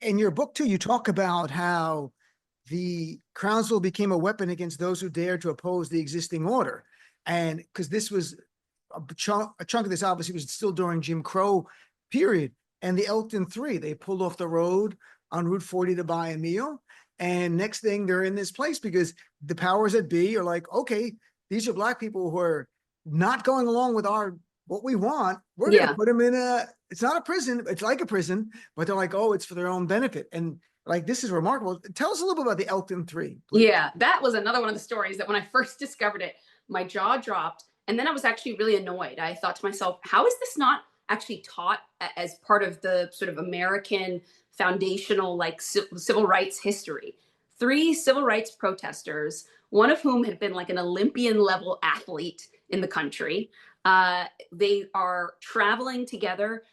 in your book too, you talk about how the Crownsville became a weapon against those who dared to oppose the existing order. And because this was a chunk of this obviously was still during Jim Crow period. And the Elkton Three, they pulled off the road on Route 40 to buy a meal. And next thing they're in this place because the powers that be are like, okay, these are black people who are not going along with what we want. We're going to Yeah. put them in it's not a prison. It's like a prison, but they're like, oh, it's for their own benefit. And like, this is remarkable. Tell us a little bit about the Elkton Three, please. Yeah, that was another one of the stories that when I first discovered it, my jaw dropped. And then I was actually really annoyed. I thought to myself, how is this not actually taught as part of the sort of American foundational, like civil rights history? Three civil rights protesters, one of whom had been like an Olympian level athlete in the country. They are traveling together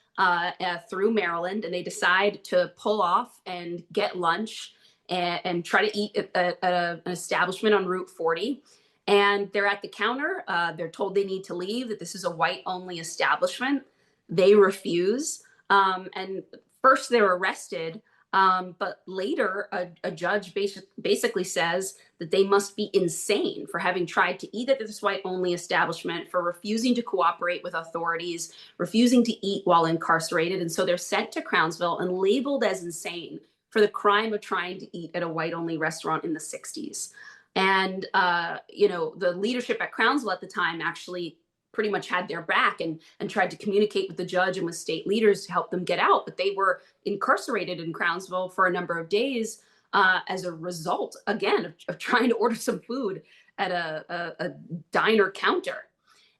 through Maryland, and they decide to pull off and get lunch and try to eat at an establishment on Route 40. And they're at the counter. They're told they need to leave, that this is a white only establishment. They refuse. And first they're arrested. But later, a judge basically says that they must be insane for having tried to eat at this white only establishment, for refusing to cooperate with authorities, refusing to eat while incarcerated. And so they're sent to Crownsville and labeled as insane for the crime of trying to eat at a white only restaurant in the 60s. And, the leadership at Crownsville at the time actually pretty much had their back and tried to communicate with the judge and with state leaders to help them get out. But they were incarcerated in Crownsville for a number of days as a result, again, of trying to order some food at a diner counter.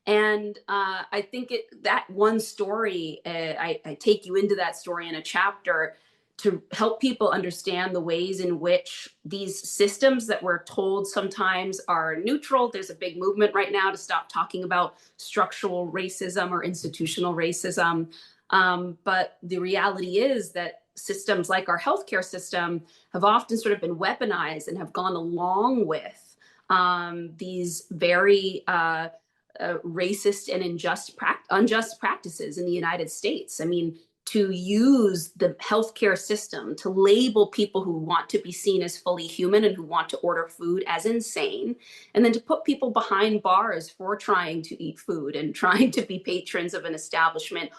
And I think that one story, I take you into that story in a chapter to help people understand the ways in which these systems that we're told sometimes are neutral. There's a big movement right now to stop talking about structural racism or institutional racism. But the reality is that systems like our healthcare system have often sort of been weaponized and have gone along with these very racist and unjust practices in the United States. I mean, to use the healthcare system to label people who want to be seen as fully human and who want to order food as insane, and then to put people behind bars for trying to eat food and trying to be patrons of an establishment,